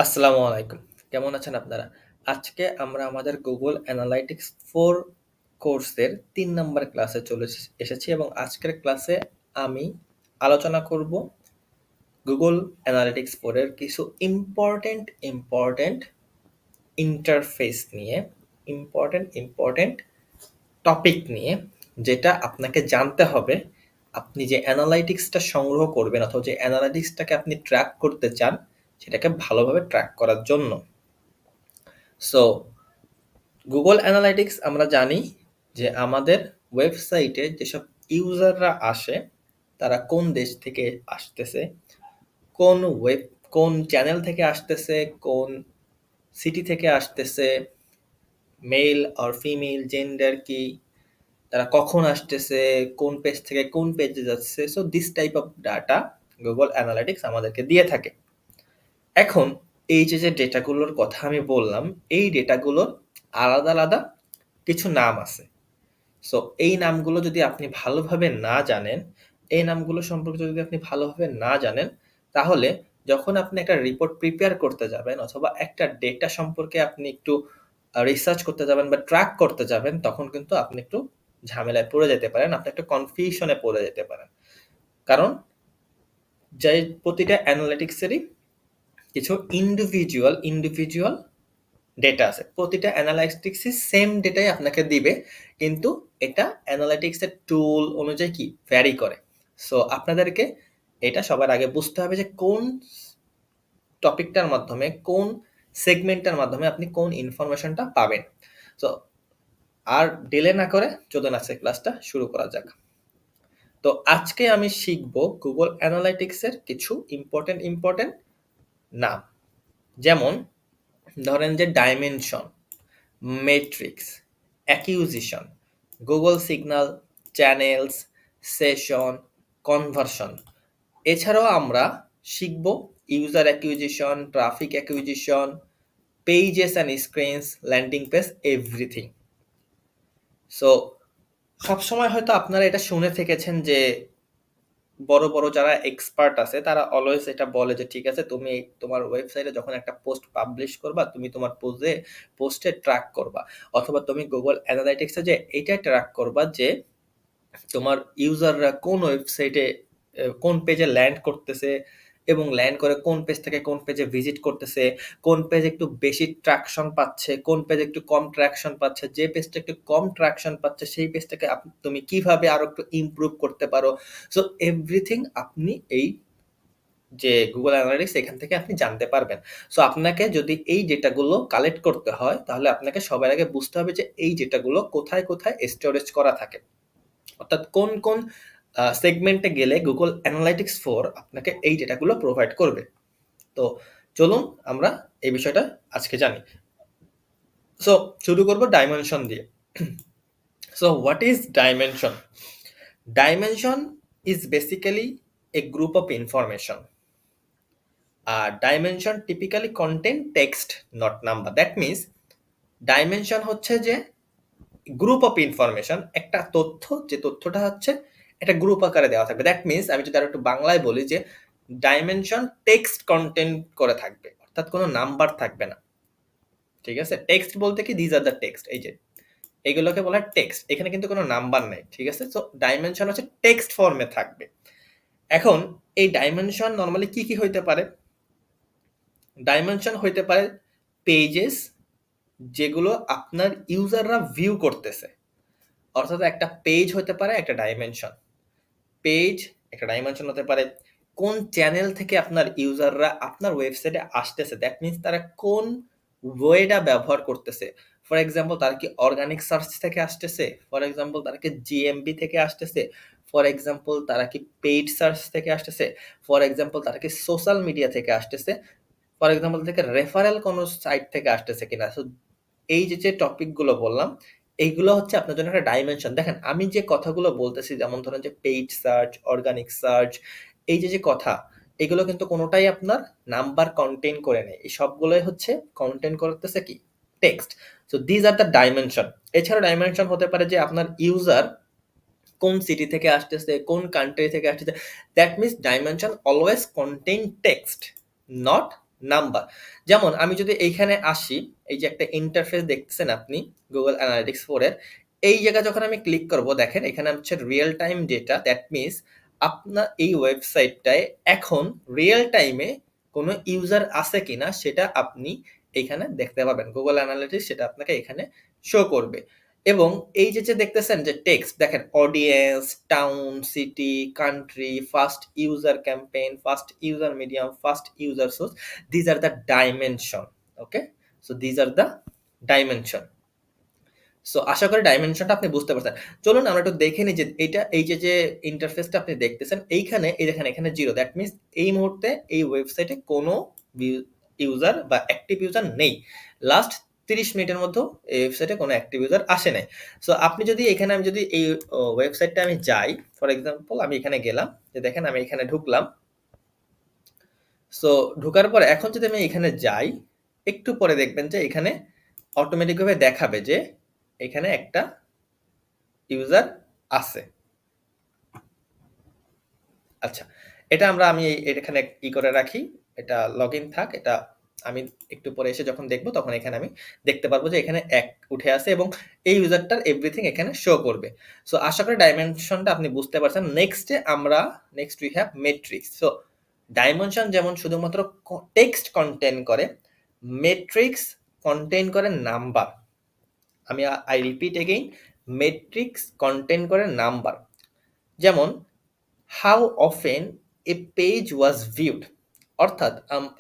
আসসালামু আলাইকুম। কেমন আছেন আপনারা? আজকে আমরা আমাদের Google Analytics 4 কোর্সের ৩ নাম্বার ক্লাসে চলে এসেছি এবং আজকের ক্লাসে আমি আলোচনা করব Google Analytics 4 এর কিছু ইম্পোর্টেন্ট ইন্টারফেস নিয়ে, ইম্পোর্টেন্ট টপিক নিয়ে, যেটা আপনাকে জানতে হবে আপনি যে অ্যানালাইটিক্সটা সংগ্রহ করবেন অথবা যে অ্যানালাইটিক্সটাকে আপনি ট্র্যাক করতে চান, সেটাকে ভালোভাবে ট্র্যাক করার জন্য। সো গুগল অ্যানালাইটিক্স আমরা জানি যে আমাদের ওয়েবসাইটে যেসব ইউজাররা আসে তারা কোন দেশ থেকে আসতেছে, কোন কোন চ্যানেল থেকে আসতেছে, কোন সিটি থেকে আসতেছে, মেল আর ফিমেল জেন্ডার কি, তারা কখন আসতেছে, কোন পেজ থেকে কোন পেজে যাচ্ছে। So this type of data Google analytics আমাদেরকে দিয়ে থাকে। এখন এই যে ডেটাগুলোর কথা আমি বললাম, এই ডেটাগুলোর আলাদা আলাদা কিছু নাম আছে। সো এই নামগুলো যদি আপনি ভালোভাবে না জানেন, এই নামগুলো সম্পর্কে যদি আপনি ভালোভাবে না জানেন, তাহলে যখন আপনি একটা রিপোর্ট প্রিপেয়ার করতে যাবেন অথবা একটা ডেটা সম্পর্কে আপনি একটু রিসার্চ করতে যাবেন বা ট্র্যাক করতে যাবেন, তখন কিন্তু আপনি একটু ঝামেলায় পড়ে যেতে পারেন, আপনি একটা কনফিউশনে পড়ে যেতে পারেন। কারণ যে প্রতিটা অ্যানালিটিক্সেরই কিছু ইন্ডিভিজুয়াল ডেটা আছে। প্রতিটা অ্যানালাইটিক্সই সেম ডেটাই আপনাকে দিবে, কিন্তু এটা অ্যানালাইটিক্সের টুল অনুযায়ী কি ভ্যারি করে। সো আপনাদেরকে এটা সবার আগে বুঝতে হবে যে কোন টপিকটার মাধ্যমে, কোন সেগমেন্টের মাধ্যমে আপনি কোন ইনফরমেশনটা পাবেন। সো আর ডিলে না করে চলুন আজকে ক্লাসটা শুরু করা যাক। তো আজকে আমি শিখব গুগল অ্যানালাইটিক্সের কিছু ইম্পর্টেন্ট নাম। যেমন ধরেন যে dimension, metrics, acquisition, Google signal, channels, session, conversion. এছাড়াও আমরা শিখব user acquisition, traffic acquisition, pages and screens, landing page, everything. So সবসময় হয়তো আপনারা এটা শুনে থেকেছেন যে বড় বড় যারা এক্সপার্ট আছে তারা অলওয়েজ এটা বলে যে ঠিক আছে, তুমি তোমার ওয়েবসাইটে যখন একটা পোস্ট পাবলিশ করবা, তুমি তোমার পোস্টে ট্র্যাক করবা, অথবা তুমি গুগল অ্যানালাইটিক্সে যে এটা ট্র্যাক করবা যে তোমার ইউজাররা কোন ওয়েবসাইটে কোন পেজে ল্যান্ড করতেছে এবং ল্যান্ড করে কোন পেজ থেকে কোন পেজে ভিজিট করতেছে, কোন পেজ একটু বেশি ট্র্যাকশন পাচ্ছে, কোন পেজ একটু কম ট্র্যাকশন পাচ্ছে, যে পেজটা একটু কম ট্র্যাকশন পাচ্ছে সেই পেজটাকে তুমি কিভাবে আরো একটু ইমপ্রুভ করতে পারো। সো এভরিথিং আপনি এই যে গুগল অ্যানালিটিক্স এখান থেকে আপনি জানতে পারবেন। সো আপনাকে যদি এই ডেটাগুলো কালেক্ট করতে হয়, তাহলে আপনাকে সবার আগে বুঝতে হবে যে এই ডেটাগুলো কোথায় কোথায় স্টোরেজ করা থাকে, অর্থাৎ কোন সেগমেন্টে গেলে গুগল অ্যানালাইটিক্স 4 আপনাকে এই ডেটাগুলো প্রোভাইড করবে। তো চলুন আমরা এই বিষয়টা আজকে জানি। সো শুরু করব ডাইমেনশন দিয়ে। So what is dimension? Dimension is basically a group of information. আর dimension typically contain text, not number. That means dimension হচ্ছে যে গ্রুপ অফ ইনফরমেশন, একটা তথ্য, যে তথ্যটা হচ্ছে একটা গ্রুপ আকারে দেওয়া থাকবে। দ্যাট মিনস আমি যদি আরো একটু বাংলায় বলি যে ডাইমেনশন টেক্সট কন্টেন্ট করে থাকবে, অর্থাৎ কোনো নাম্বার থাকবে না। ঠিক আছে, টেক্সট বলতে কি দিজ আর দ্য টেক্সট, এই যে এইগুলোকে বলা হয় টেক্সট, এখানে কিন্তু কোনো নাম্বার নেই। ঠিক আছে, সো ডাইমেনশন হচ্ছে টেক্সট ফর্মে থাকবে। এখন এই ডাইমেনশন নরমালি কি কি হইতে পারে? ডাইমেনশন হইতে পারে পেজেস যেগুলো আপনার ইউজাররা ভিউ করতেছে, অর্থাৎ একটা পেজ হতে পারে একটা ডাইমেনশন। পেজ একটা ডাইমেনশন হতে পারে কোন চ্যানেল থেকে আপনার ইউজাররা আপনার ওয়েবসাইটে আসতেছে, দ্যাট মিনস তারা কোন ওয়েটা ব্যবহার করতেছে। ফর এক্সাম্পল তারা কি অর্গানিক সার্চ থেকে আসতেছে, ফর এক্সাম্পল তারা কি জিএমবি থেকে আসতেছে, ফর এক্সাম্পল তারা কি পেইড সার্চ থেকে আসতেছে, ফর এক্সাম্পল তারা কি সোশ্যাল মিডিয়া থেকে আসতেছে, ফর এক্সাম্পল থেকে রেফারেল কোনো সাইট থেকে আসতেছে কিনা। সো এই যে টপিকগুলো বললাম, এইগুলো হচ্ছে আপনার জন্য একটা ডাইমেনশন। দেখেন আমি যে কথাগুলো বলতেছি, যেমন ধরেন যে পেইড সার্চ, অর্গানিক সার্চ, এই যে কথা, এগুলো কিন্তু কোনোটাই আপনার নাম্বার কন্টেইন করে নেই, এই সবগুলোই হচ্ছে কন্টেইন করতেছে কি text. So these are the dimension. এছাড়া ডাইমেনশন হতে পারে যে আপনার ইউজার কোন সিটি থেকে আসতেছে, কোন কান্ট্রি থেকে আসতেছে। That means dimension always contain text, not number. যেমন আমি যদি এইখানে আসি, এই যে একটা ইন্টারফেস দেখতেছেন আপনি Google Analytics 4 এর, এই জায়গায় যখন আমি ক্লিক করব দেখেন এখানে হচ্ছে real time data. That means আপনার এই ওয়েবসাইটটায় এখন রিয়েল টাইমে কোনো ইউজার আছে কিনা সেটা আপনি এইখানে দেখতে পাবেন। Google Analytics সেটা আপনাকে এখানে শো করবে। এবং এই যে দেখতেছেন যে টেক্সট দেখেন audience, town, city, country, first user campaign, first user medium, first user source, these are the dimension. Okay, so these are the dimension. So আশা করি ডাইমেনশনটা আপনি বুঝতে পারছেন। চলুন আমরা একটু দেখে নিই যে এইটা এই যে ইন্টারফেসটা আপনি দেখতেছেন এইখানে এই দেখেন এখানে 0 দ্যাট মিনস এই মুহূর্তে এই ওয়েবসাইটে কোনো ইউজার বা অ্যাক্টিভ ইউজার নেই। লাস্ট 30 মিনিটের মধ্যেও এই ওয়েবসাইটে কোনো অ্যাক্টিভ ইউজার আসে নাই। সো আপনি যদি এখানে আমি যদি এই ওয়েবসাইটটা আমি যাই, ফর এক্সাম্পল আমি এখানে গেলাম, যে দেখেন আমি এখানে ঢুকলাম। সো ঢোকার পর এখন যদি আমি এখানে যাই, একটু পরে দেখবেন যে এখানে অটোমেটিকভাবে দেখাবে যে এখানে একটা ইউজার আছে। আচ্ছা, এটা আমি এখানে করে রাখি, এটা লগইন থাক। এটা আমি একটু পরে এসে যখন দেখব তখন এখানে আমি দেখতে পারবো যে এখানে এক উঠে আছে এবং এই ইউজারটার এভরিথিং এখানে শো করবে। সো আশা করি ডাইমেনশনটা আপনি বুঝতে পারছেন। Next we have metrics. So dimension যেমন শুধুমাত্র টেক্সট কন্টেইন করে, মেট্রিক্স কন্টেইন করে number. I repeat again, metrics contain করে নাম্বার। যেমন how often a page was viewed, অর্থাৎ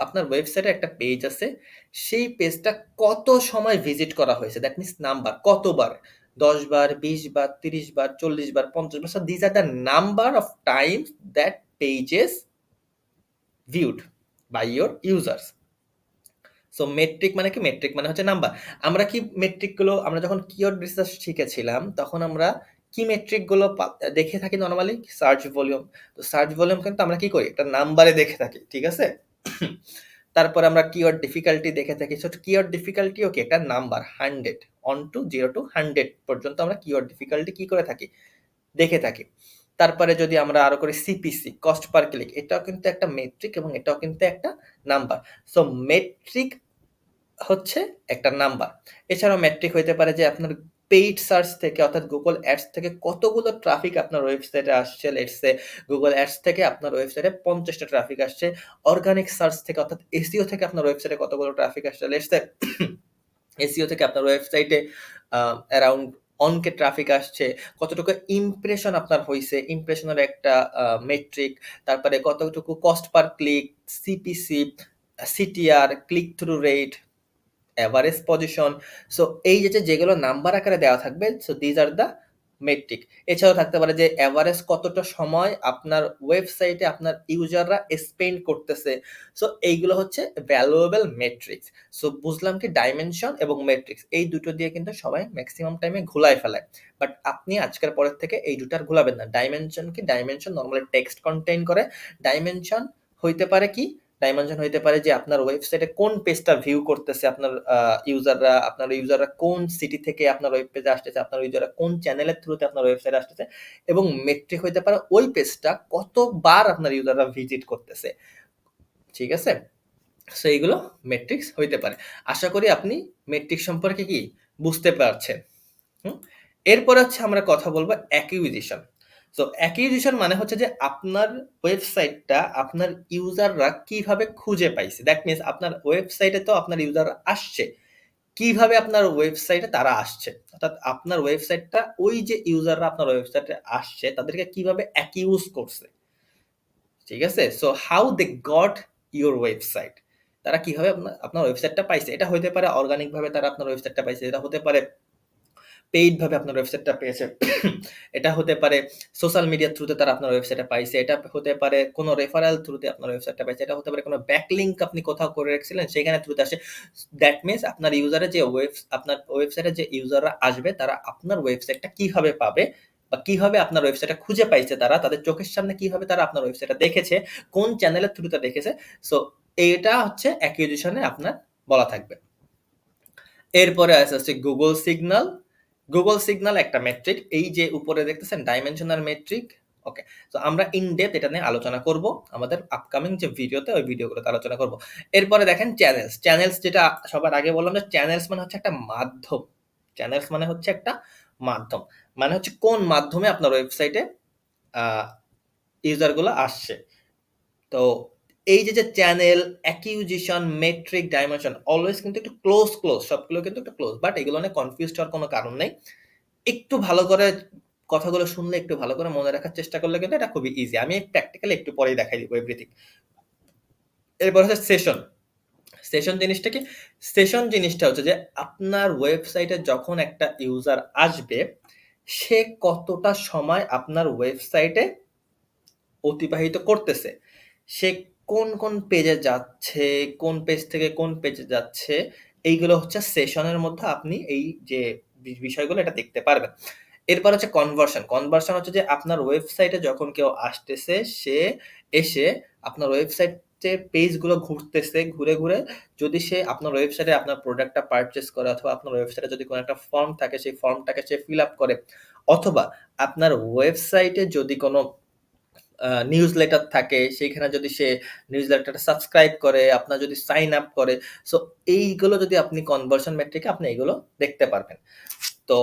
আপনার ওয়েবসাইটে একটা পেজ আছে, সেই পেজটা কত সময় ভিজিট করা হয়েছে, দ্যাট মিনস নাম্বার, কতবার, 10 বার, 20 বার, 30 বার, 40 বার, 50 বার। So these are the number of times that pages viewed by your users. So metric মানে কি? মেট্রিক মানে হচ্ছে নাম্বার। আমরা কি মেট্রিকগুলো আমরা যখন কিওয়ার্ড রিসার্চ শিখেছিলাম তখন আমরা কি মেট্রিকগুলো দেখে থাকি নরমালি? Search volume. তো সার্চ ভলিউম কিন্তু আমরা কি করি? একটা নাম্বারে দেখে থাকি, ঠিক আছে? তারপরে আমরা কিওয়ার্ড ডিফিকাল্টি দেখে থাকি। সো কিওয়ার্ড ডিফিকাল্টিও কি? একটা নাম্বার, 100 অন টু 0 টু 100 পর্যন্ত আমরা কিওয়ার্ড ডিফিকাল্টি কি করে থাকি? দেখে থাকি। তারপরে যদি আমরা আরো করি সিপিসি, কস্ট পার ক্লিক, এটাও কিন্তু একটা মেট্রিক এবং এটাও কিন্তু একটা নাম্বার। সো মেট্রিক হচ্ছে একটা নাম্বার। এছাড়াও মেট্রিক হইতে পারে যে আপনার পেইড সার্চ থেকে অর্থাৎ গুগল অ্যাডস থেকে কতগুলো ট্রাফিক আপনার ওয়েবসাইটে আসছে। লেটস সে গুগল অ্যাডস থেকে আপনার ওয়েবসাইটে 50 টা ট্রাফিক আসছে। অর্গানিক সার্চ থেকে অর্থাৎ এসইও থেকে আপনার ওয়েবসাইটে কতগুলো ট্রাফিক আসছে। লেটস সে এসইও থেকে আপনার ওয়েবসাইটে অ্যারাউন্ড অনকে ট্রাফিক আসছে, কতটুকু ইমপ্রেশন আপনার হইছে, ইমপ্রেশনের একটা মেট্রিক। তারপরে কতটুকু cost per click, CPC, CTR, click through rate, average position. So এই যেগুলো নাম্বার আকারে দেওয়া থাকবে, so these are the metric. এছাড়াও থাকতে পারে যে এভারেজ কতটা সময় আপনার ওয়েবসাইটে আপনার ইউজাররা স্পেন্ড করতেছে। সো এইগুলো হচ্ছে ভ্যালুয়েবল মেট্রিক্স। সো বুঝলাম কি ডাইমেনশন এবং মেট্রিক্স এই দুটো দিয়ে কিন্তু সবাই ম্যাক্সিমাম টাইমে ঘুলায় ফেলায়। বাট আপনি আজকের পরের থেকে এই দুটার ঘুলাবেন না। ডাইমেনশন কি? ডাইমেনশন নর্মালি টেক্সট কন্টেইন করে। ডাইমেনশন হইতে পারে কি? ডাইমেনশন হইতে পারে যে আপনার ওয়েবসাইটে কোন পেজটা ভিউ করতেছে আপনার ইউজাররা কোন সিটি থেকে আপনার ওয়েব পেজে আসতেছে, আপনার ইউজাররা কোন চ্যানেলের থ্রুতে আপনার ওয়েবসাইটে আসতেছে। এবং মেট্রিক হইতে পারে ওই পেজটা কতবার আপনার ইউজাররা ভিজিট করতেছে, ঠিক আছে? সো এইগুলো মেট্রিক্স হইতে পারে। আশা করি আপনি মেট্রিক সম্পর্কে কি বুঝতে পারছেন। এরপরে হচ্ছে আমরা কথা বলবো অ্যাকুইজিশন। সো অ্যাকুইজিশন মানে হচ্ছে যে আপনার ওয়েবসাইটটা আপনার ইউজাররা কিভাবে খুঁজে পাইছে। দ্যাট মিনস আপনার ওয়েবসাইটে তো আপনার ইউজার আসছে, কিভাবে আপনার ওয়েবসাইটে তারা আসছে, অর্থাৎ আপনার ওয়েবসাইটটা ওই যে ইউজাররা আপনার ওয়েবসাইটে আসছে তাদেরকে কিভাবে অ্যাকিউজ করছে, ঠিক আছে? So how they got your website, তারা কিভাবে আপনার ওয়েবসাইটটা পাইছে। এটা হতে পারে অর্গানিক ভাবে তারা আপনার ওয়েবসাইটটা পাইছে, এটা হতে পারে পেইড ভাবে আপনার ওয়েবসাইটটা পেয়েছে, এটা হতে পারে সোশ্যাল মিডিয়ার থ্রুতে তারা আপনার ওয়েবসাইটে পাইছে, এটা হতে পারে কোনো রেফারেল থ্রুতে আপনার ওয়েবসাইটটা পাইছে, এটা হতে পারে কোনো ব্যাকলিংক আপনি কোথাও করে রাখছিলেন সেখানে থ্রুতে আসে। দ্যাট মিনস আপনার ইউজারে যে আপনার ওয়েবসাইটে যে ইউজাররা আসবে তারা আপনার ওয়েবসাইটটা কিভাবে পাবে বা কিভাবে আপনার ওয়েবসাইটটা খুঁজে পাইছে, তারা তাদের চোখের সামনে কিভাবে তারা আপনার ওয়েবসাইটটা দেখেছে, কোন চ্যানেলের থ্রুতে দেখেছে। সো এটা হচ্ছে অ্যাকুইজিশনে আপনার বলা থাকবে। এরপরে আসছে গুগল সিগন্যাল। গুগল সিগন্যাল একটা মেট্রিক, এই যে উপরে দেখতেছেন ডাইমেনশনাল মেট্রিক ওকে। সো আমরা ইন ডেপথ এটা নিয়ে আলোচনা করব আমাদের আপকামিং যে ভিডিওতে, ওই ভিডিওগুলোতে আলোচনা করব। এরপরে দেখেন চ্যানেলস। চ্যানেলস যেটা সবার আগে বললাম যে চ্যানেলস মানে হচ্ছে একটা মাধ্যম। চ্যানেলস মানে হচ্ছে একটা মাধ্যম। মানে হচ্ছে কোন মাধ্যমে আপনার ওয়েবসাইটে আ ইউজারগুলো আসছে। তো এই যে channel, acquisition, metric, dimension always কিন্তু একটু ক্লোজ সবগুলো কিন্তু একটু ক্লোজ। বাট এগুলো নিয়ে কনফিউজড হওয়ার কোনো কারণ নেই। একটু ভালো করে কথাগুলো শুনলে, একটু ভালো করে মনে রাখার চেষ্টা করলে কিন্তু এটা খুবই ইজি। আমি প্র্যাকটিক্যালি একটু পরেই দেখাই দিব এভরিথিং। এরপর হচ্ছে সেশন। সেশন জিনিসটা কি? সেশন জিনিসটা হচ্ছে যে আপনার ওয়েবসাইটে যখন একটা ইউজার আসবে, সে কতটা সময় আপনার ওয়েবসাইটে অতিবাহিত করতেছে। সে কোন পেজে যাচ্ছে, কোন পেজ থেকে কোন পেজে যাচ্ছে, এইগুলো হচ্ছে সেশনের মধ্যে আপনি এই যে বিষয়গুলো এটা দেখতে পারবেন। এরপর হচ্ছে কনভার্সন। কনভার্সন হচ্ছে যে আপনার ওয়েবসাইটে যখন কেউ আসতেছে, সে এসে আপনার ওয়েবসাইটে পেজগুলো ঘুরতেছে, ঘুরে যদি সে আপনার ওয়েবসাইটে আপনার প্রোডাক্টটা পারচেজ করে, অথবা আপনার ওয়েবসাইটে যদি কোনো একটা ফর্ম থাকে, সেই ফর্মটাকে সে ফিল আপ করে, অথবা আপনার ওয়েবসাইটে যদি কোনো নিউজলেটার থাকে, সেইখানে যদি সে নিউজলেটারটা সাবস্ক্রাইব করে, আপনার যদি সাইন আপ করে, সো এইগুলো যদি আপনি কনভার্সন মেট্রিকে আপনি এগুলো দেখতে পারবেন। তো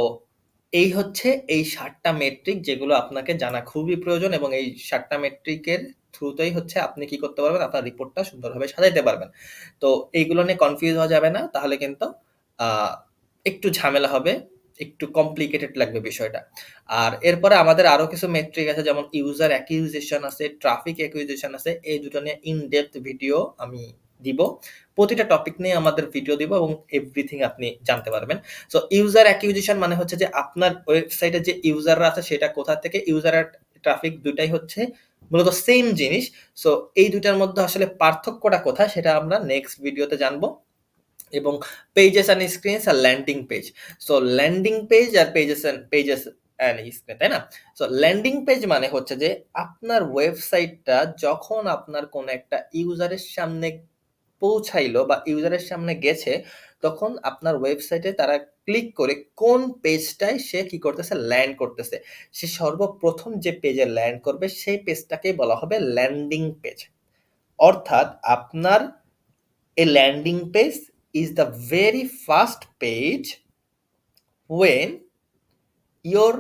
এই হচ্ছে এই ৭ টা মেট্রিক যেগুলো আপনাকে জানা খুবই প্রয়োজন, এবং এই ৭ টা মেট্রিকের থ্রুতেই হচ্ছে আপনি কি করতে পারবেন, আপনার রিপোর্টটা সুন্দরভাবে সাজাইতে পারবেন। তো এইগুলো নিয়ে কনফিউজ হওয়া যাবে না, তাহলে কিন্তু আ একটু ঝামেলা হবে, একটু কমপ্লিকেটেড লাগবে বিষয়টা। আর এরপরে আমাদের আরো কিছু মেট্রিক আছে, যেমন ইউজার অ্যাকুইজিশন আছে, ট্রাফিক অ্যাকুইজিশন আছে। এই দুটো নিয়ে ইন ডেপথ ভিডিও আমি দিব। প্রতিটা টপিক নিয়ে আমাদের ভিডিও দিব এবং এভরিথিং আপনি জানতে পারবেন। সো ইউজার অ্যাকুইজিশন মানে হচ্ছে যে আপনার ওয়েবসাইটে যে ইউজাররা আছে সেটা কোথা থেকে, ইউজার আর ট্রাফিক দুটাই হচ্ছে মূলত সেম জিনিস। সো এই দুটার মধ্যে আসলে পার্থক্যটা কোথায় সেটা আমরা নেক্সট ভিডিওতে জানবো। এবং পেজেস অ্যান্ড স্ক্রিনস আর landing page. So landing page আর পেজেস অ্যান্ড স্ক্রিন, তাই না? সো ল্যান্ডিং পেজ মানে হচ্ছে যে আপনার ওয়েবসাইটটা যখন আপনার কোনো একটা ইউজারের সামনে পৌঁছাইলো বা ইউজারের সামনে গেছে, তখন আপনার ওয়েবসাইটে তারা ক্লিক করে কোন পেজটায় সে কি করতেছে, ল্যান্ড করতেছে। সে সর্বপ্রথম যে পেজে ল্যান্ড করবে সেই পেজটাকেই বলা হবে ল্যান্ডিং পেজ। অর্থাৎ আপনার a landing page is the very first page when your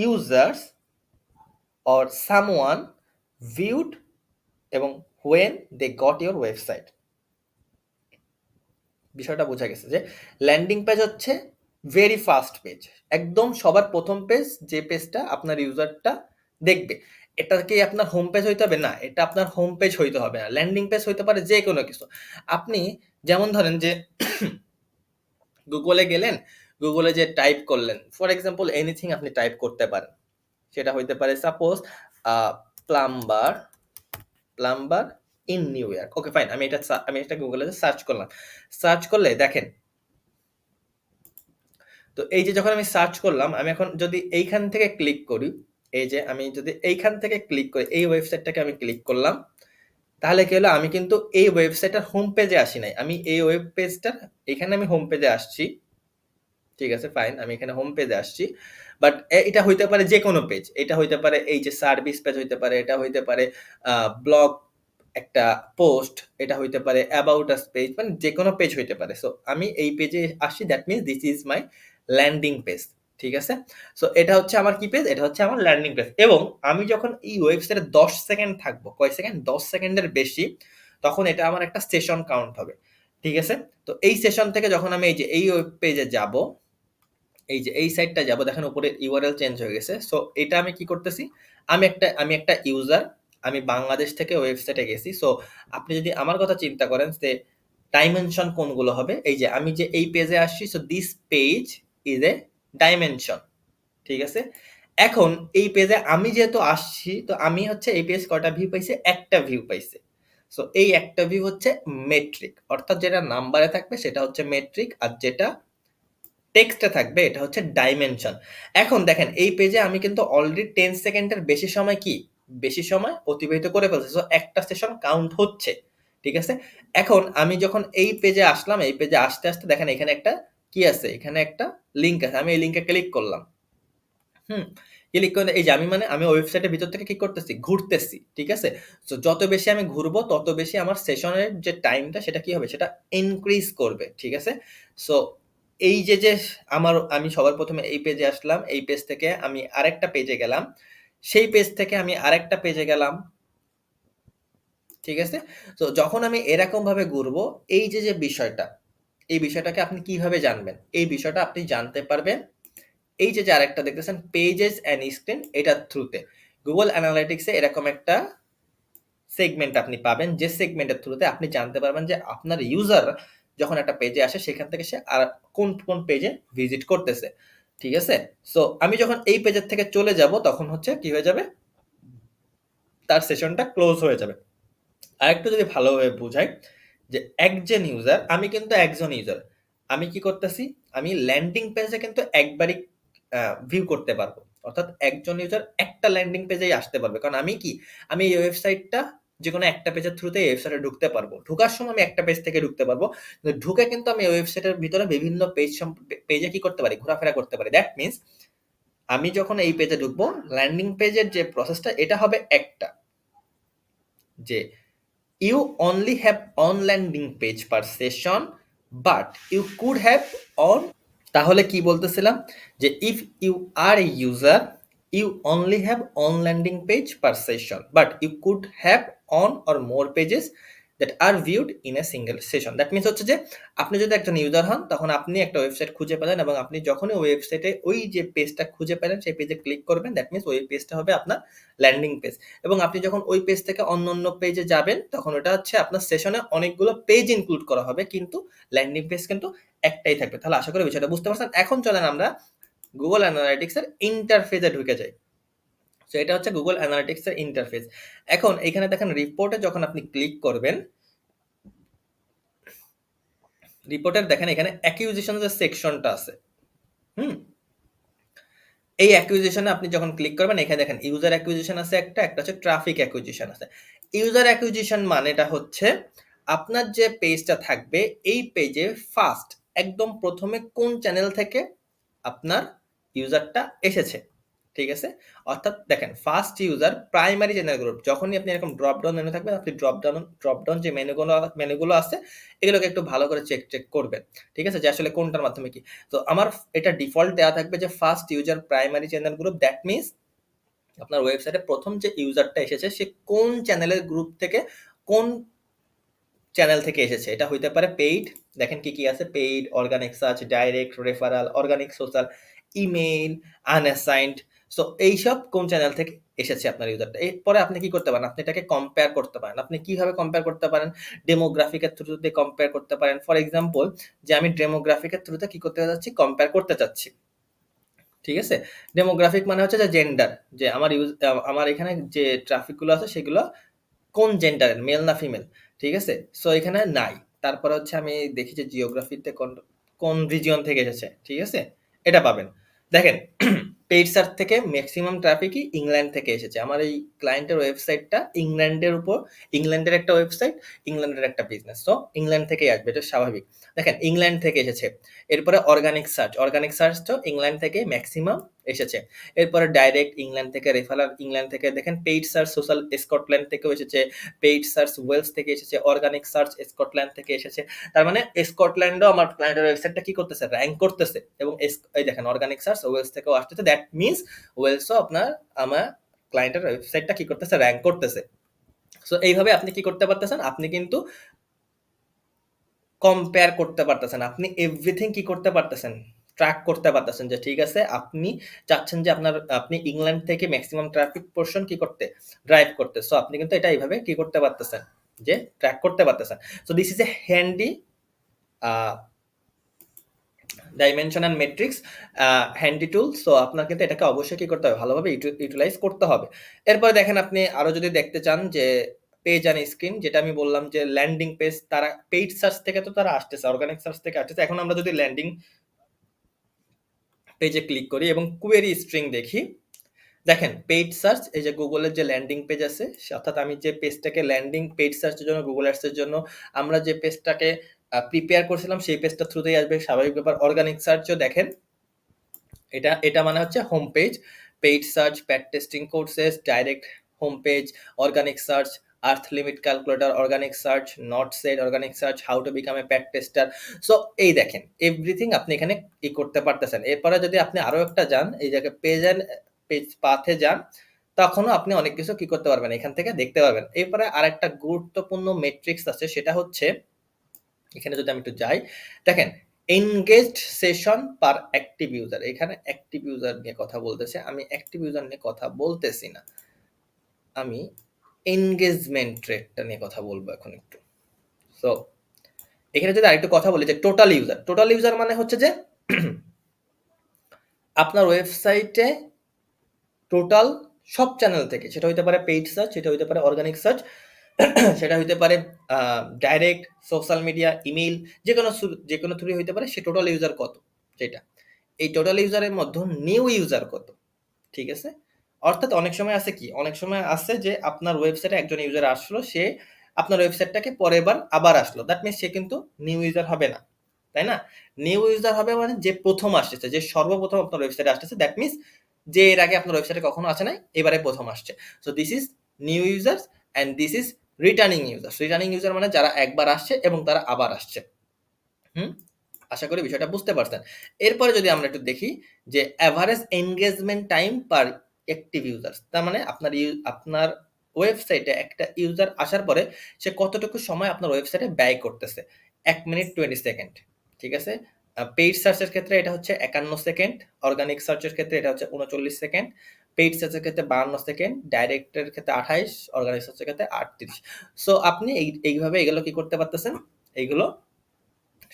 users or someone viewed এবং when they got your website। বিষয়টা বোঝা গেছে যে ল্যান্ডিং পেজ হচ্ছে ভেরি ফার্স্ট পেজ, একদম সবার প্রথম পেজ, যে পেজটা আপনার ইউজারটা দেখবে। এটা কি আপনার হোম পেজ হইতে হবে? না, এটা আপনার হোম পেজ হইতে হবে না। ল্যান্ডিং পেজ হইতে পারে যে কোনো কিছু। আপনি যেমন ধরেন যে গুগলে গেলেন, গুগলে যে টাইপ করলেন, ফর এক্সাম্পল এনিথিং আপনি টাইপ করতে পারেন। সেটা হইতে পারে suppose plumber, plumber in new York. Okay fine, আমি এটা গুগলে সার্চ করলাম। সার্চ করলে দেখেন, তো এই যে যখন আমি সার্চ করলাম, আমি এখন যদি এইখান থেকে ক্লিক করি, এই যে আমি যদি এইখান থেকে ক্লিক করি, এই ওয়েবসাইটটাকে আমি ক্লিক করলাম, তাহলে কি হলো, আমি কিন্তু এই ওয়েবসাইটের হোম পেজে আসি নাই, আমি এই ওয়েব পেজটার, এখানে আমি হোম পেজে আসছি। ঠিক আছে ফাইন, আমি এখানে হোম পেজে আসছি। বাট এটা হইতে পারে যে কোনো পেজ, এটা হইতে পারে এই যে সার্ভিস পেজ হইতে পারে, এটা হইতে পারে ব্লগ একটা পোস্ট, এটা হইতে পারে অ্যাবাউট আস পেজ, মানে যে কোনো পেজ হইতে পারে। সো আমি এই পেজে আসছি, that means this is my landing page. ঠিক আছে? সো এটা হচ্ছে আমার কি পেজ? এটা হচ্ছে আমার ল্যান্ডিং পেজ। এবং আমি যখন এই ওয়েবসাইটে ১০ সেকেন্ড থাকবো, কয় সেকেন্ড? ১০ সেকেন্ডের বেশি, তখন এটা আমার একটা সেশন কাউন্ট হবে। ঠিক আছে? তো এই সেশন থেকে যখন আমি এই যে এই ওয়েব পেজে যাবো, এই যে এই সাইটটা যাবো, দেখেন উপরে ইউআরএল চেঞ্জ হয়ে গেছে। সো এটা আমি কি করতেছি, আমি একটা ইউজার, আমি বাংলাদেশ থেকে ওয়েবসাইটে গেছি। সো আপনি যদি আমার কথা চিন্তা করেন যে ডাইমেনশন কোনগুলো হবে, এই যে আমি যে এই পেজে আসছি, so this page is a dimension. ঠিক আছে? এখন এই পেজে আমি যেহেতু আসছি, তো আমি হচ্ছে এই পেজ কয়টা ভিউ পাইছে? একটা ভিউ পাইছে। সো এই একটা ভিউ হচ্ছে মেট্রিক, অর্থাৎ যেটা নাম্বারে থাকবে সেটা হচ্ছে মেট্রিক, আর যেটা টেক্সটে থাকবে এটা হচ্ছে ডাইমেনশন। এখন দেখেন এই পেজে আমি কিন্তু অলরেডি 10 সেকেন্ডের বেশি সময় বেশি সময় অতিবাহিত করে ফেলছি। সো একটা সেশন কাউন্ট হচ্ছে। ঠিক আছে? এখন আমি যখন এই পেজে আসলাম, এই পেজে আসতে দেখেন এখানে একটা কি আছে? এখানে একটা লিংক আছে। আমি এই লিংকে ক্লিক করলাম। হুম? ক্লিক করে এই যে আমি ওয়েবসাইটের ভিতর থেকে কি করতেছি? ঘুরতেছি। ঠিক আছে? সো যত বেশি আমি ঘুরবো তত বেশি আমার সেশনের যে টাইমটা সেটা কি হবে? সেটা ইনক্রিজ করবে। ঠিক আছে? সো এই যে আমি সবার ১ম এ এই পেজে আসলাম। এই পেজ থেকে আমি আরেকটা পেজে গেলাম। সেই পেজ থেকে আমি আরেকটা পেজে গেলাম। ঠিক আছে? তো যখন আমি এরকমভাবে ঘুরবো, এই যে বিষয়টা, এই বিষয়টাকে আপনি কিভাবে জানবেন? এই বিষয়টা আপনি জানতে পারবেন এই যে আরেকটা দেখতেছেন পেজেস অ্যান্ড স্ক্রিন এটার থ্রুতে। Google Analytics এ এরকম একটা সেগমেন্ট আপনি পাবেন যে সেগমেন্টের থ্রুতে আপনি জানতে পারবেন যে আপনার ইউজার যখন একটা পেজে আসে সেখান থেকে সে আর কোন পেজে ভিজিট করতেছে। ঠিক আছে? সো আমি যখন এই পেজের থেকে চলে যাব তখন হচ্ছে কি হয়ে যাবে? তার সেশনটা ক্লোজ হয়ে যাবে। আরেকটু যদি ভালোভাবে বুঝাই যে আমি কিন্তু একজন ইউজার। আমি কি করতেছি? আমি ল্যান্ডিং পেজে কিন্তু একবারই ভিউ করতে পারবো। অর্থাৎ একজন ইউজার একটা ল্যান্ডিং পেজেই আসতে পারবে। কারণ আমি এই ওয়েবসাইটটা যেকোনো একটা পেজের থ্রুতে এই ওয়েবসাইটে ঢুকতে পারবো। ঢোকার সময় আমি একটা পেজ থেকে ঢুকতে পারবো। কিন্তু ঢুকে কিন্তু আমি ওয়েবসাইটের ভিতরে বিভিন্ন পেজে কি করতে পারি? ঘোরাফেরা করতে পারি। দ্যাট মিনস আমি যখন এই পেজে ঢুকবো, ল্যান্ডিং পেজের যে প্রসেসটা এটা হবে একটা। যে you only have on landing page per session but you could have on তাহলে কি বলতেছিলাম যে if you are a user you only have on landing page per session but you could have on or more pages that are viewed in a single session that means হচ্ছে যে আপনি যদি একজন user হন তখন আপনি একটা website খুঁজে পেলেন এবং আপনি যখনই ওয়েবসাইটে ওই যে পেজটা খুঁজে পেলেন সেই পেজে ক্লিক করবেন দ্যাট মিনস ওই পেজটা হবে আপনার ল্যান্ডিং পেজ এবং আপনি যখন ওই পেজ থেকে অন্য পেজে যাবেন তখন ওটা হচ্ছে আপনার সেশনে অনেকগুলো পেজ ইনক্লুড করা হবে কিন্তু ল্যান্ডিং পেজ কিন্তু একটাই থাকবে। তাহলে আশা করি বিষয়টা বুঝতে পারছেন। এখন চলেন আমরা Google Analytics এর ইন্টারফেসে ঢুকে যাই। সো এটা হচ্ছে Google Analytics এর ইন্টারফেস। এখন এখানে দেখেন রিপোর্টে যখন আপনি ক্লিক করবেন, রিপোর্টের দেখেন এখানে অ্যাকুইজিশন এর সেকশনটা আছে। হুম? এই অ্যাকুইজিশনে আপনি যখন ক্লিক করবেন এখানে দেখেন ইউজার অ্যাকুইজিশন আছে একটা হচ্ছে ট্রাফিক অ্যাকুইজিশন আছে। ইউজার অ্যাকুইজিশন মানেটা হচ্ছে আপনার যে পেজটা থাকবে এই পেজে ফার্স্ট একদম ১ম এ কোন চ্যানেল থেকে আপনার ইউজারটা এসেছে। ঠিক আছে? অর্থাৎ দেখেন first user primary channel group যখনই আপনি এরকম ড্রপ ডাউন মেনু থাকবে আপনি ড্রপ ডাউন যে মেনুগুলো আছে এগুলোকে একটু ভালো করে চেক করবেন। ঠিক আছে? যে আসলে কোনটার মাধ্যমে কি। তো আমার এটা ডিফল্ট দেওয়া থাকবে যে first user primary channel group that means আপনার ওয়েবসাইটে ১ম যে ইউজারটা এসেছে সে কোন চ্যানেলের গ্রুপ থেকে কোন চ্যানেল থেকে এসেছে। এটা হইতে পারে পেইড, দেখেন কি আছে paid, organic search, direct, referral, organic social, email, unassigned. So এইসব কোন চ্যানেল থেকে এসেছে আপনার ইউজারটা। এরপরে আপনি কি করতে পারেন? আপনি এটাকে কম্পেয়ার করতে পারেন। আপনি কিভাবে কম্পেয়ার করতে পারেন? ডেমোগ্রাফিকের থ্রুতে কম্পেয়ার করতে পারেন। ফর এক্সাম্পল যে আমি ডেমোগ্রাফিকের থ্রুতে কি করতে যাচ্ছি? কম্পেয়ার করতে চাচ্ছি। ঠিক আছে? ডেমোগ্রাফিক মানে হচ্ছে যে জেন্ডার যে আমার এখানে যে ট্রাফিক গুলো আছে সেগুলো কোন জেন্ডারের মেল না ফিমেল। ঠিক আছে? সো এখানে নাই। তারপরে হচ্ছে আমি দেখি যে জিওগ্রাফিতে কোন রিজিয়ন থেকে এসেছে। ঠিক আছে? এটা পাবেন। দেখেন পেইড সার্চ থেকে মেক্সিমাম ট্রাফিকই ইংল্যান্ড থেকে এসেছে। আমার এই ক্লায়েন্টের ওয়েবসাইটটা ইংল্যান্ডের একটা ওয়েবসাইট, ইংল্যান্ডের একটা বিজনেস। সো ইংল্যান্ড থেকেই আসবে এটা স্বাভাবিক। দেখেন ইংল্যান্ড থেকে এসেছে। এরপরে অর্গানিক সার্চটাও ইংল্যান্ড থেকে মেক্সিমাম এসেছে। এরপরে ডাইরেক্ট ইংল্যান্ড থেকে, রেফারাল ইংল্যান্ড থেকে, দেখেন পেইড সার্চ সোশ্যাল স্কটল্যান্ড থেকেও এসেছে, পেইড সার্চ ওয়েলস থেকে এসেছে, অর্গানিক সার্চ স্কটল্যান্ড থেকে এসেছে। তার মানে স্কটল্যান্ডও আমার ক্লায়েন্টের ওয়েবসাইটটা কি করতেছে? র‍্যাংক করতেছে এবং এই দেখেন অর্গানিক সার্চ ওয়েলস থেকেও আসতেছে। দ্যাট মিনস ওয়েলসও আমার ক্লায়েন্টের ওয়েবসাইটটা কি করতেছে? র‍্যাংক করতেছে। সো এইভাবে আপনি কি করতে পারতেছেন? আপনি কিন্তু কম্পেয়ার করতে পারতেছেন। আপনি এভরিথিং কি করতে পারতেছেন? ট্র্যাক করতে পারতেছেন যে ঠিক আছে আপনি চাচ্ছেন যে আপনি ইংল্যান্ড থেকে মেক্সিমাম ট্রাফিক পোরশন কি করতে? ড্রাইভ করতে। সো আপনি কিন্তু এটা এইভাবে কি করতে পারতেছেন? যে ট্র্যাক করতে পারতেছেন। So this is a handy uh dimension and metrics handy tool. So আপনার কিন্তু এটাকে অবশ্যই কি করতে হবে? ভালোভাবে ইউটিলাইজ করতে হবে। এরপরে দেখেন আপনি আরো যদি দেখতে চান যে পেজ অ্যান্ড স্ক্রিন যেটা আমি বললাম যে ল্যান্ডিং পেজ তারা পেইড সার্চ থেকে তো তারা আসতেছে, অর্গানিক সার্চ থেকে আসতেছে। এখন আমরা যদি ল্যান্ডিং পেজে ক্লিক করি এবং কোয়েরি স্ট্রিং দেখি, দেখেন পেইড সার্চ এই যে গুগলের যে ল্যান্ডিং পেজ আছে অর্থাৎ আমি যে পেজটাকে ল্যান্ডিং পেইড সার্চের জন্য গুগল অ্যাডস এর জন্য আমরা যে পেজটাকে প্রিপেয়ার করছিলাম সেই পেজটা থ্রুতেই আসবে স্বাভাবিক ব্যাপার। অর্গানিক সার্চও দেখেন এটা মানে হচ্ছে home page, paid search, pad testing courses, direct home page, organic search, earth limit calculator, organic search, not set, organic search, how to become a pad tester. So এই দেখেন এভরিথিং আপনি এখানে করতে পারতেছেন। এরপরে যদি আপনি আরো একটা যান, এই জায়গায় পেজ পাথে যান, তখনও আপনি অনেক কিছু কি করতে পারবেন, এখান থেকে দেখতে পারবেন। এরপরে আরেকটা গুরুত্বপূর্ণ মেট্রিক্স আছে, সেটা হচ্ছে এখানে যদি আমি একটু যাই, দেখেন এনগেজড সেশন পার অ্যাক্টিভ ইউজার। এখানে অ্যাক্টিভ ইউজার নিয়ে কথা বলতেছে, আমি অ্যাক্টিভ ইউজার নিয়ে কথা বলতেছি না, আমি এনগেজমেন্ট রেটটা নিয়ে কথা বলবো এখন একটু। সো এখানে যদি আরেকটু কথা বলি যে টোটাল ইউজার মানে হচ্ছে যে আপনার ওয়েবসাইটে টোটাল সব চ্যানেল থেকে, সেটা হইতে পারে পেইড সার্চ, সেটা হইতে পারে অর্গানিক সার্চ, সেটা হইতে পারে ডাইরেক্ট সোশ্যাল মিডিয়া, ইমেইল, যে কোনো থ্রু হইতে পারে, সে টোটাল ইউজার কত, যেটা এই টোটাল ইউজারের মধ্যে নিউ ইউজার কত, ঠিক আছে। অর্থাৎ অনেক সময় আছে যে আপনার ওয়েবসাইটে একজন ইউজার আসলো, সে আপনার ওয়েবসাইটটাকে পরের বার আবার আসলো, দ্যাট মিনস সে কিন্তু নিউ ইউজার হবে না, তাই না? নিউ ইউজার হবে মানে যে প্রথম আসতেছে, যে সর্বপ্রথম আপনার ওয়েবসাইটে আসতেছে, দ্যাট মিনস যে এর আগে আপনার ওয়েবসাইটে কখনো আসে নাই, এবারে প্রথম আসছে। So this is new users and this is returning user মানে যারা একবার আসছে এবং তারা আবার আসছে। আশা করি বিষয়টা বুঝতে পারছেন। এরপরে যদি আমরা একটু দেখি যে অ্যাভারেজ এনগেজমেন্ট টাইম পার অ্যাক্টিভ ইউজার্স, তার মানে আপনার ওয়েবসাইটে একটা ইউজার আসার পরে সে কতটুকু সময় আপনার ওয়েবসাইটে ব্যয় করতেছে। 1 মিনিট 20 সেকেন্ড, ঠিক আছে। পেইড সার্চের ক্ষেত্রে এটা হচ্ছে 51 সেকেন্ড, অর্গানিক সার্চের ক্ষেত্রে এটা হচ্ছে 39 সেকেন্ড, পেইড সার্চের ক্ষেত্রে 52 সেকেন্ড, ডাইরেক্টের ক্ষেত্রে 28, অর্গানিক সার্চের ক্ষেত্রে 38। সো আপনি এইভাবে এগুলো কি করতে পারতেছেন, এইগুলো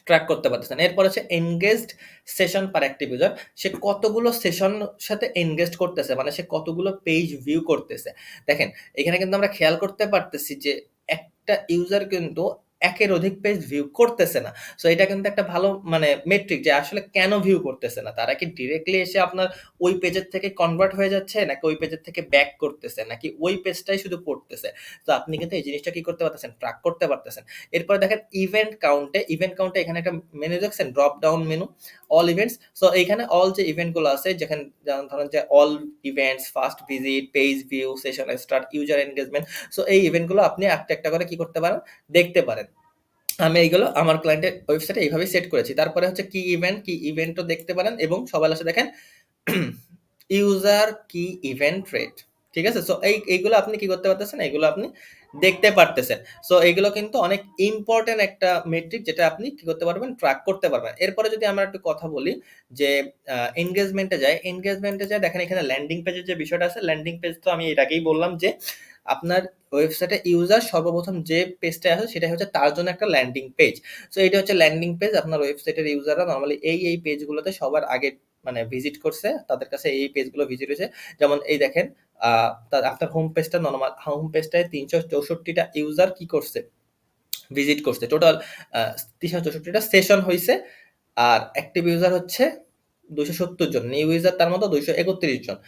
ট্র্যাক করতে পারতেছেন। এরপর হচ্ছে এনগেজড সেশন পার অ্যাক্টিভ ইউজার, সে কতগুলো সেশন সাথে এনগেজ করতেছে, মানে সে কতগুলো পেজ ভিউ করতেছে। দেখেন এখানে কিন্তু আমরা খেয়াল করতে পারতেছি যে একটা ইউজার কিন্তু একের অধিক পেজ ভিউ করতেছে না। সো এটা কিন্তু একটা ভালো মানে মেট্রিক যে আসলে কেন ভিউ করতেছে না, তারা কি ডিরেক্টলি এসে আপনার ওই পেজের থেকে কনভার্ট হয়ে যাচ্ছে, নাকি ওই পেজের থেকে ব্যাক করতেছে, নাকি ওই পেজটাই শুধু পড়তেছে। তো আপনি কিন্তু এই জিনিসটা কি করতে পারতেছেন, ট্র্যাক করতে পারতেছেন। এরপরে দেখেন ইভেন্ট কাউন্টে এখানে একটা মেনু দেখছেন, drop down menu, all events. So এইখানে অল যে ইভেন্টগুলো আছে, যেখানে যেমন ধরেন যে all events, first visit, page view, session start, user engagement. So এই ইভেন্টগুলো আপনি একটা একটা করে কি করতে পারেন, দেখতে পারেন। আমি এইগুলো আমার ক্লায়েন্টের ওয়েবসাইটে এইভাবে সেট করেছি। তারপরে হচ্ছে কি ইভেন্টও দেখতে পারেন, এবং সবার লাস্টে দেখেন ইউজার কি ইভেন্ট রেট, ঠিক আছে। সো এইগুলো আপনি কি করতে পারতেছেন, এগুলো আপনি দেখতে পারতেছেন। সো এগুলো কিন্তু অনেক ইম্পর্টেন্ট একটা মেট্রিক, যেটা আপনি কি করতে পারবেন, ট্র্যাক করতে পারবেন। এরপরে যদি আমরা একটু কথা বলি যে এনগেজমেন্টে যায়, দেখেন এখানে ল্যান্ডিং পেজের যে বিষয়টা আছে, ল্যান্ডিং পেজ তো আমি এর আগেই বললাম যে আপনার ওয়েবসাইটে ইউজার সর্বপ্রথম যে পেজটা আসে সেটাই হচ্ছে তার জন্য একটা ল্যান্ডিং পেজ। সো এটা হচ্ছে ল্যান্ডিং পেজ। আপনার ওয়েবসাইটের ইউজাররা নরমালি এই পেজগুলোতে সবার আগে মানে ভিজিট করছে, তাদের কাছে এই পেজগুলো ভিজিট হয়েছে। যেমন এই দেখেন আপনার হোম পেজটায় 364টা ইউজার কি করছে, ভিজিট করছে। টোটাল 364টা সেশন হয়েছে, আর অ্যাক্টিভ ইউজার হচ্ছে 270 জন, নিউ ইউজার তার মতো 231 জন,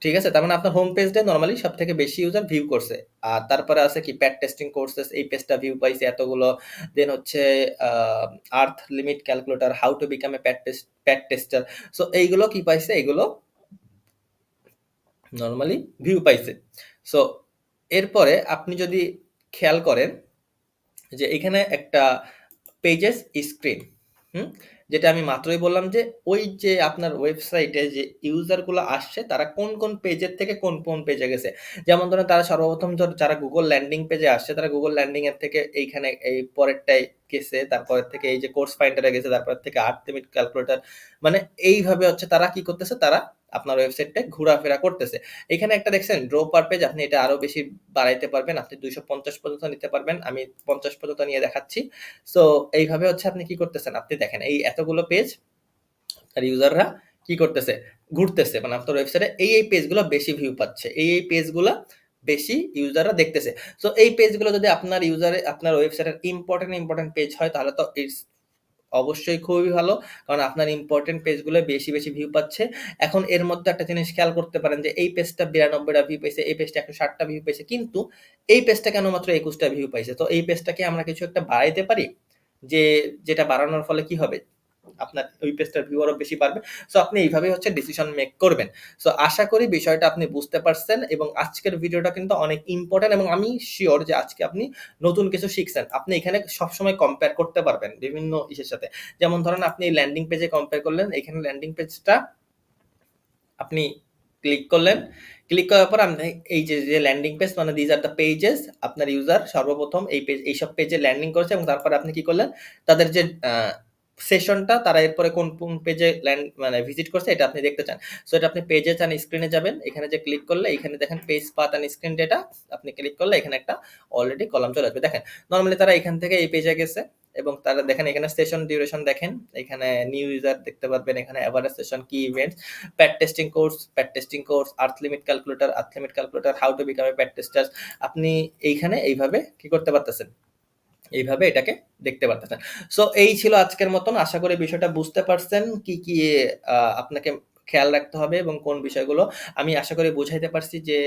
ঠিক আছে। তার মানে আপনার হোম পেজটা নরমালি সব থেকে বেশি ইউজার ভিউ করছে। আর তারপরে আছে কি প্যাড টেস্টিং কোর্সেস, এই পেজটা ভিউ পাইছে এতগুলো। দেন হচ্ছে earth limit calculator, how to become a pad tester. So এইগুলো কি পাইছে, এগুলো নরমালি ভিউ পাইছে। সো এরপরে আপনি যদি খেয়াল করেন যে এখানে একটা পেজেস স্ক্রিন, যেটা আমি মাত্রই বললাম যে ওই যে আপনার ওয়েবসাইটে যে ইউজারগুলো আসছে, তারা কোন কোন পেজের থেকে কোন কোন পেজে গেছে। যেমন ধরেন তারা সর্বপ্রথম যারা গুগল ল্যান্ডিং পেজে আসছে, তারা গুগল ল্যান্ডিং এর থেকে এইখানে এই পরেরটাই গেছে, তারপরের থেকে এই যে কোর্স ফাইন্ডারে গেছে, তারপর থেকে আর্থমিট ক্যালকুলেটর। মানে এইভাবে হচ্ছে তারা কি করতেছে, তারা আপনার ওয়েবসাইটটা ঘোরাফেরা করতেছে। এখানে একটা দেখছেন ড্র পার পেজ, আপনি এটা আরো বেশি বাড়াইতে পারবেন, আপনি 250 পর্যন্ত নিতে পারবেন, আমি 50 পর্যন্ত নিয়ে দেখাচ্ছি। সো এইভাবে হচ্ছে আপনি কি করতেছেন, আপনি দেখেন এই এতগুলো পেজ আর ইউজাররা কি করতেছে, ঘুরতেছে, মানে আপনার ওয়েবসাইটে এই পেজগুলো বেশি ভিউ পাচ্ছে, এই পেজগুলো বেশি ইউজাররা দেখতেছে। সো এই পেজগুলো যদি আপনার ওয়েবসাইটের ইম্পর্টেন্ট পেজ হয়, তাহলে তো ইটস অবশ্যই খুবই ভালো, কারণ আপনার ইম্পর্টেন্ট পেজগুলো বেশি ভিউ পাচ্ছে। এখন এর মধ্যে একটা জিনিস খেয়াল করতে পারেন যে এই পেজটা 92টা ভিউ পাইছে, এই পেজটা 160টা ভিউ পাইছে, কিন্তু এই পেজটা কেন মাত্র 21টা ভিউ পাইছে। তো এই পেজটাকে আমরা কিছু একটা বাড়াইতে পারি, যেটা বাড়ানোর ফলে কি হবে, আপনার ওই পেজটার ভিউ আরো বেশি বাড়বে। সো আপনি এইভাবেই হচ্ছে ডিসিশন মেক করবেন। সো আশা করি বিষয়টা আপনি বুঝতে পারছেন এবং আজকের ভিডিওটা কিন্তু অনেক ইম্পোর্টেন্ট এবং আমি সিওর যে আজকে আপনি নতুন কিছু শিখছেন। আপনি এখানে সবসময় কম্পেয়ার করতে পারবেন বিভিন্ন ইসের সাথে। যেমন ধরেন আপনি ল্যান্ডিং পেজে কম্পেয়ার করলেন, এখানে ল্যান্ডিং পেজটা আপনি ক্লিক করলেন। ক্লিক করার পর আপনি এই যে ল্যান্ডিং পেজ মানে these are the pages আপনার ইউজার সর্বপ্রথম এইসব পেজে ল্যান্ডিং করেছে এবং তারপরে আপনি কি করলেন? তাদের যে সেশনটা তারা এরপরে কোন পেজে মানে ভিজিট করছে এটা আপনি দেখতে চান। সো এটা আপনি পেজে চান স্ক্রিনে যাবেন। এখানে যে ক্লিক করলে এখানে দেখেন page path and screen data আপনি ক্লিক করলে এখানে একটা অলরেডি কলাম চলে আসবে। দেখেন নরমালি তারা এখান থেকে এই পেজে গেছে এবং তারা দেখেন এখানে সেশন ডিউরেশন দেখেন, এখানে নিউ ইউজার দেখতে পারবেন, এখানে এভারেজ সেশন, কি events, pad testing course, earth limit calculator, how to become a pad tester. আপনি এইখানে এইভাবে কি করতে পারতেছেন? এইভাবে এটাকে দেখতে পারতেছেন। সো এই ছিল আজকের মতন। আশা করি বিষয়টা বুঝতে পারছেন কি আপনাকে খেয়াল রাখতে হবে এবং কোন বিষয়গুলো আমি আশা করি বুঝাইতে পারছি যে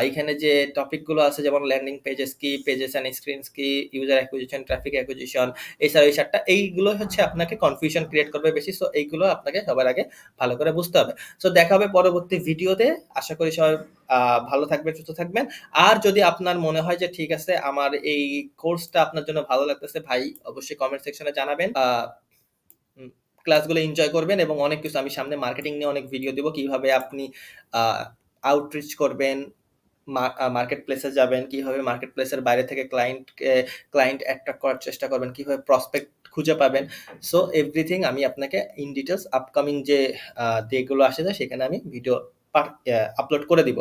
এখানে যে টপিকগুলো আছে যেমন ল্যান্ডিং পেজেস কি, পেজেস অ্যান্ড স্ক্রিনস কি, ইউজার অ্যাকুইজিশন, ট্রাফিক অ্যাকুইজিশন, এছাড়া এই ৭ টা এইগুলো হচ্ছে আপনাকে কনফিউশন ক্রিয়েট করবে বেশি। সো এইগুলো আপনাকে সবার আগে ভালো করে বুঝতে হবে। সো দেখা হবে পরবর্তী ভিডিওতে। আশা করি সবাই ভালো থাকবেন, সুস্থ থাকবেন। আর যদি আপনার মনে হয় যে ঠিক আছে আমার এই কোর্সটা আপনার জন্য ভালো লাগতেছে ভাই, অবশ্যই কমেন্ট সেকশনে জানাবেন। ক্লাসগুলো এনজয় করবেন এবং অনেক কিছু আমি সামনে মার্কেটিং নিয়ে অনেক ভিডিও দিব, কিভাবে আপনি আউটরিচ করবেন, মার্কেট প্লেসে যাবেন, কিভাবে মার্কেট প্লেসের বাইরে থেকে ক্লায়েন্ট অ্যাট্রাক্ট করার চেষ্টা করবেন, কিভাবে প্রসপেক্ট খুঁজে পাবেন। সো এভরিথিং আমি আপনাকে ইন ডিটেলস আপকামিং যে ডেগুলো আসে যায় সেখানে আমি ভিডিও আপলোড করে দিব।